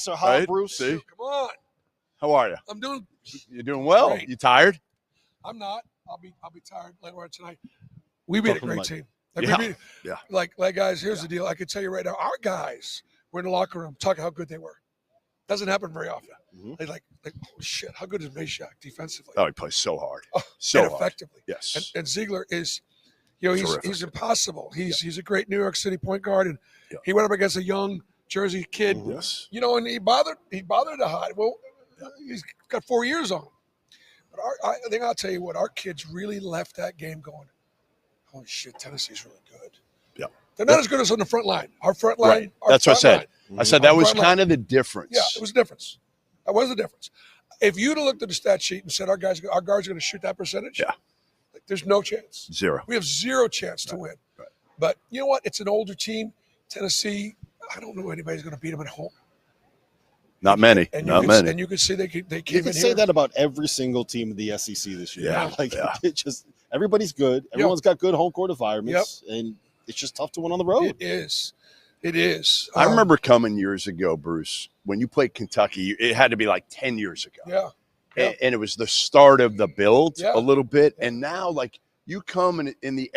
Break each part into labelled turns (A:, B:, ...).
A: Ducks are hot,
B: Right?
A: Bruce.
B: See?
C: Come on.
B: How are you?
C: I'm doing.
B: You doing well?
C: Great.
B: You tired?
C: I'm not. I'll be tired later on tonight. We beat a great team. Like,
B: Yeah.
C: we beat,
B: Yeah.
C: like guys, here's the deal. I can tell you right now, our guys were in the locker room talking how good they were. Doesn't happen very often.
A: Mm-hmm.
C: They like, oh shit, how good is Meshack defensively?
B: Oh, he plays so hard.
C: Oh,
B: So
C: and
B: hard.
C: effectively.
B: Yes.
C: And Ziegler is, you know,
B: Terrific.
C: he's impossible. He's a great New York City point guard, and
B: Yeah.
C: he went up against a young Jersey kid.
A: Mm-hmm.
B: Yes.
C: You know, and he bothered to hide. Well, he's got 4 years on him. But I think I'll tell you what, our kids really left that game going, holy shit, Tennessee's really good.
B: Yeah.
C: They're not as good as on the front line. Our front line.
B: Right.
C: Our
B: That's what I
C: front
B: said.
C: line.
B: I said that
C: Our
B: was
C: front line.
B: kind of the difference.
C: Yeah, it was a difference. That was the difference. If you'd have looked at the stat sheet and said our guards are going to shoot that percentage,
B: Yeah.
C: like, there's no chance.
B: Zero.
C: We have zero chance to win.
B: Right.
C: But you know what? It's an older team. Tennessee, I don't know anybody's going to beat them at home.
B: Not many.
C: And
B: Not
C: you
B: many.
C: And you can see they came
A: You
C: in
A: can
C: here.
A: say that about every single team in the SEC this year.
B: Yeah,
A: Like
B: yeah.
A: it just everybody's good. Everyone's got good home court environments, and it's just tough to win on the road.
C: It is. It is.
B: I remember coming years ago, Bruce, when you played Kentucky. It had to be like 10 years ago.
C: Yeah.
B: And it was the start of the build
C: Yeah.
B: a little bit. And now, like, you come in the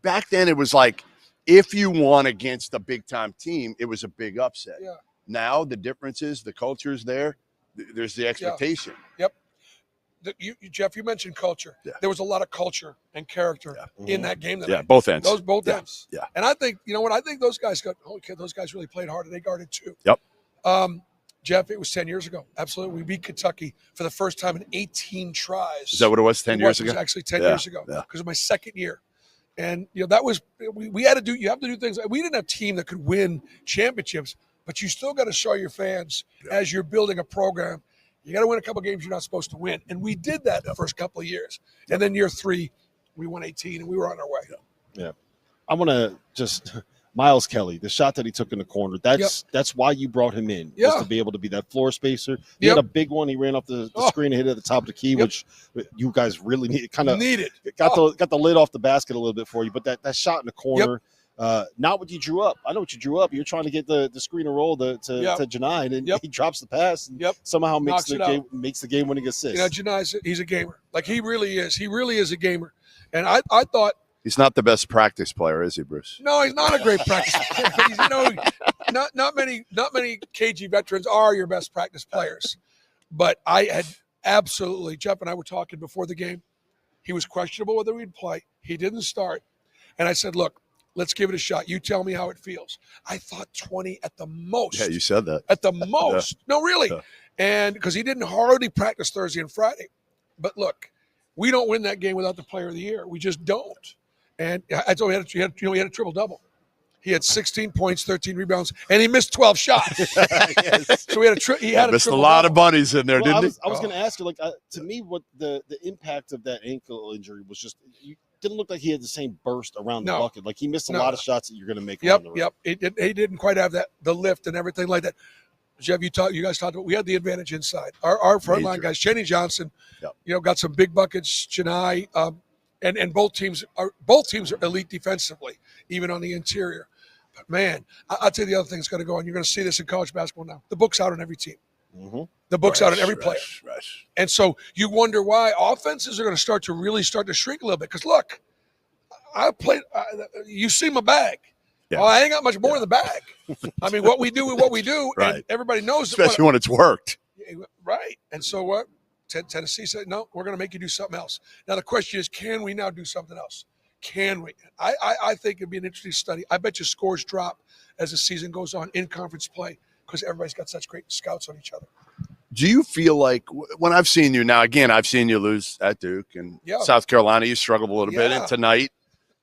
B: back then it was like, if you won against a big-time team, it was a big upset.
C: Yeah.
B: Now the difference is the culture is there. There's the expectation.
C: Yep. Jeff, you mentioned culture.
B: Yeah.
C: There was a lot of culture and character in that game tonight.
B: Yeah, both ends.
C: Both
B: Yeah.
C: ends.
B: Yeah.
C: And I think, you know what? I think those guys those guys really played hard, and they guarded too.
B: Yep.
C: Jeff, it was 10 years ago. Absolutely. We beat Kentucky for the first time in 18 tries.
B: Is that what it was 10 years
C: It was
B: ago?
C: actually 10
B: Yeah,
C: years ago
B: yeah.
C: because of my second year. And, you know, that was we had to do – you have to do things. We didn't have a team that could win championships, but you still got to show your fans as you're building a program, you got to win a couple games you're not supposed to win. And we did that the first couple of years. And then year 3, we won 18, and we were on our way.
A: Yeah. I want to just – Miles Kelly, the shot that he took in the corner, that's why you brought him in, was to be able to be that floor spacer. He had a big one. He ran off the screen and hit it at the top of the key, which you guys really needed. Got the lid off the basket a little bit for you, but that shot in the corner, not what you drew up. I know what you drew up. You're trying to get the screen and roll to Johni, and then he drops the pass and somehow makes the game-winning assist.
C: You know, Johni, he's a gamer. Like, he really is. He really is a gamer. And I thought –
B: he's not the best practice player, is he, Bruce?
C: No, he's not a great practice player. You know, not many KG veterans are your best practice players. But I had absolutely – Jeff and I were talking before the game. He was questionable whether he'd play. He didn't start. And I said, look, let's give it a shot. You tell me how it feels. I thought 20 at the most.
B: Yeah, you said that.
C: At the most. No, really.
B: Yeah.
C: And because he didn't hardly practice Thursday and Friday. But look, we don't win that game without the player of the year. We just don't. And I told him he had a triple-double. He had 16 points, 13 rebounds, and he missed 12 shots.
B: Yes.
C: So he had
B: missed a
C: triple-double.
B: lot of bunnies in there, didn't he?
A: I was going to ask you, to me, what the impact of that ankle injury was just you didn't look like he had the same burst around the bucket. Like, he missed a lot of shots that you're going to make.
C: Yep. He didn't quite have the lift and everything like that. Jeff, you guys talked about we had the advantage inside. Our front line guys, Cheney Johnson, got some big buckets. Chennai. And both teams are elite defensively, even on the interior. But, man, I'll tell you the other thing that's going to go on. You're going to see this in college basketball now. The book's out on every team.
A: Mm-hmm.
C: The book's out on every player.
B: Right.
C: And so you wonder why offenses are going to start to shrink a little bit. Because, look, you see my bag.
B: Yeah.
C: Oh, I ain't got much more in the bag. I mean, what we do is what we do,
B: Right.
C: and everybody knows.
B: Especially when it's worked.
C: Right. And so what? Tennessee said, no, we're going to make you do something else. Now, the question is, can we now do something else? Can we? I think it'd be an interesting study. I bet you scores drop as the season goes on in conference play because everybody's got such great scouts on each other.
B: Do you feel like when I've seen you now, again, I've seen you lose at Duke and South Carolina, you struggled a little bit. And tonight,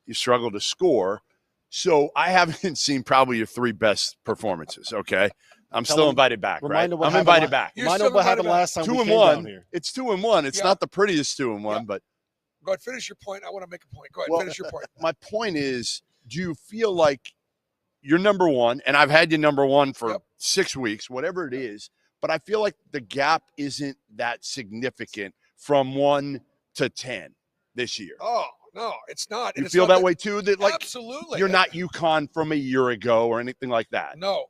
B: you struggled to score. So I haven't seen probably your 3 best performances, okay? I'm still invited back, right? I'm invited back.
A: Remind me what happened last time
B: 2-1. It's 2-1. It's not the prettiest 2-1, but
C: go ahead, finish your point. I want to make a point. Go ahead, finish your point.
B: My point is, do you feel like you're number one, and I've had you number one for 6 weeks, whatever it is, but I feel like the gap isn't that significant from 1 to 10 this year.
C: Oh, no, it's not.
B: You feel that way too? That like
C: absolutely,
B: you're not UConn from a year ago or anything like that.
C: No.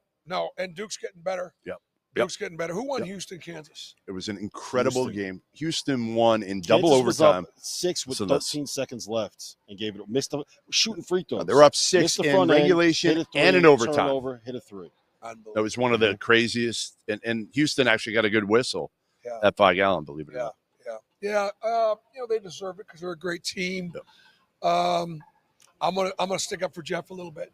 C: And Duke's getting better.
B: Yep.
C: Duke's getting better. Who won Houston, Kansas?
B: It was an incredible game. Houston won in
A: Kansas
B: double overtime.
A: Was up 6 with 13 seconds left and gave it. Missed shooting free throws.
B: They were up 6 in regulation and in overtime.
A: Turnover, hit a 3.
B: That was one of the craziest. And Houston actually got a good whistle at 5 Gallon, believe it or not.
C: Yeah. They deserve it because they're a great team. Yeah. I'm gonna stick up for Jeff a little bit.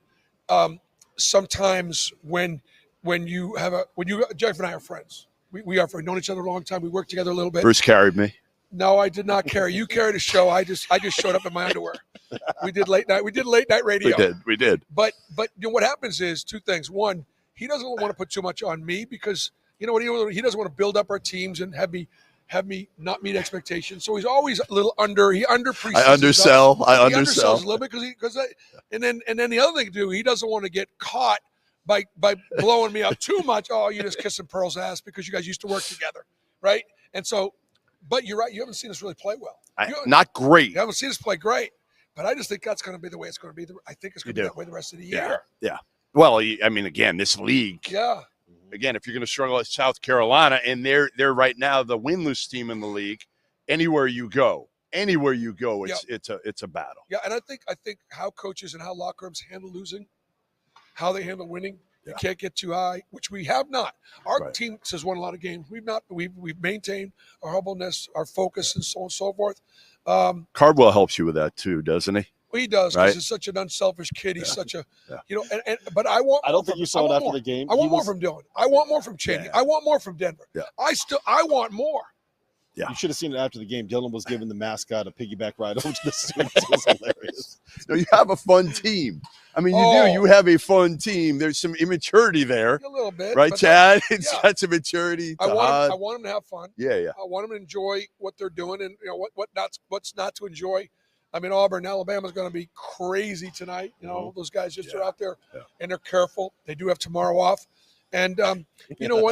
C: Sometimes when Jeff and I are friends, we are friends. Known each other a long time. We worked together a little bit.
B: Bruce carried me.
C: No, I did not carry. You carried a show. I just showed up in my underwear. We did late night radio.
B: We did.
C: But what happens is 2 things. One, he doesn't want to put too much on me because you know what he doesn't want to build up our teams and have me not meet expectations. So he's always a little he underpreaches.
B: I undersell.
C: He undersells a little bit and then the other thing too, he doesn't want to get caught by blowing me up too much. Oh, you just kissing Pearl's ass because you guys used to work together, right? And so, but you're right. You haven't seen us really play well.
B: Not great.
C: You haven't seen us play great, but I just think that's going to be the way it's going to be. I think it's going to be that way the rest of the year.
B: Yeah. Well, I mean, again, this league.
C: Yeah.
B: Again, if you're going to struggle at South Carolina, and they're right now the winless team in the league, anywhere you go, it's a battle.
C: Yeah, and I think how coaches and how locker rooms handle losing, how they handle winning, you can't get too high, which we have not. Our team has won a lot of games. We've not. We've maintained our humbleness, our focus, and so on and so forth.
B: Cardwell helps you with that too, doesn't he?
C: He does because he's such an unselfish kid. He's such a, but I want.
A: I don't think you saw it after the game.
C: I want more from Dylan. I want more from Chaney. I want more from Denver.
B: Yeah.
C: I want more.
A: Yeah. You should have seen it after the game. Dylan was giving the mascot a piggyback ride over to the students. It was hilarious.
B: No, you have a fun team. I mean, you do. You have a fun team. There's some immaturity there.
C: A little bit.
B: Right, Chad? It's got some maturity.
C: I want them to have fun.
B: Yeah.
C: I want them to enjoy what they're doing and what's not to enjoy. I mean, Auburn, Alabama's going to be crazy tonight. Those guys just are out there and they're careful. They do have tomorrow off. And, one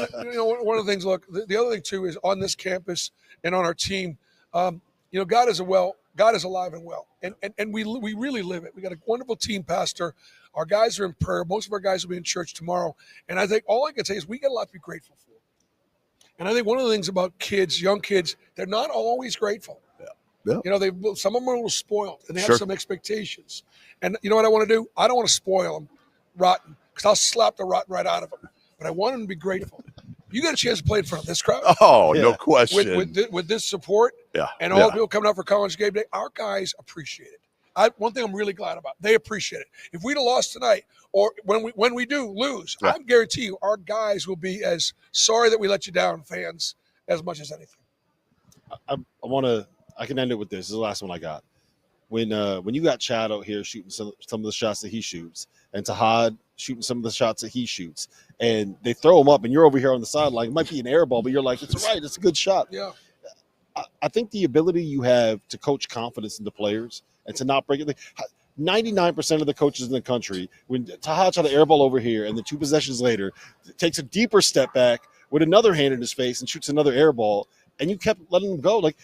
C: of the things, look, the other thing, too, is on this campus and on our team, God is alive and well. And we really live it. We got a wonderful team pastor. Our guys are in prayer. Most of our guys will be in church tomorrow. And I think all I can say is we got a lot to be grateful for. And I think one of the things about kids, young kids, they're not always grateful.
B: Yeah.
C: Some of them are a little spoiled, and they have some expectations. And you know what I want to do? I don't want to spoil them rotten because I'll slap the rotten right out of them. But I want them to be grateful. You got a chance to play in front of this crowd.
B: Oh, no question.
C: With this support and all the people coming out for College game day, our guys appreciate it. One thing I'm really glad about, they appreciate it. If we'd have lost tonight or when we do lose, I guarantee you our guys will be as sorry that we let you down, fans, as much as anything.
A: I can end it with this. This is the last one I got. When you got Chad out here shooting some of the shots that he shoots, and Tahad shooting some of the shots that he shoots, and they throw him up, and you're over here on the sideline. It might be an air ball, but you're like, it's right. It's a good shot.
C: Yeah.
A: I think the ability you have to coach confidence into players and to not break it. 99% of the coaches in the country, when Tahad shot an air ball over here, and then 2 possessions later, takes a deeper step back with another hand in his face and shoots another air ball, and you kept letting him go. Like,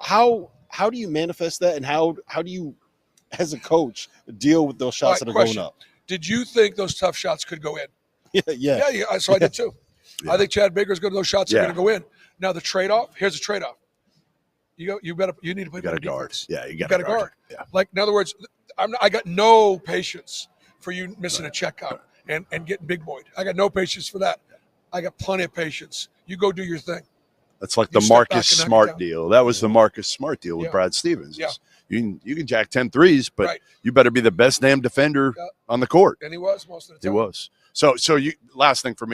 A: how do you manifest that, and how do you, as a coach, deal with those shots that are going up?
C: Did you think those tough shots could go in?
A: Yeah.
C: So I did too. I think Chad Baker's good. Those shots are going to go in. Now the trade-off. Here's the trade-off. You need to play better
B: guard.
C: defense.
B: Yeah, you got
C: to guard. Yeah. Like in other words, I got no patience for you missing a check out and getting big boyed. I got no patience for that. I got plenty of patience. You go do your thing.
B: That's like the Marcus Smart deal. That was the Marcus Smart deal with Brad Stevens.
C: Yeah.
B: You can jack 10 threes, but you better be the best damn defender on the court.
C: And he was most of the time.
B: He was. So last thing for me.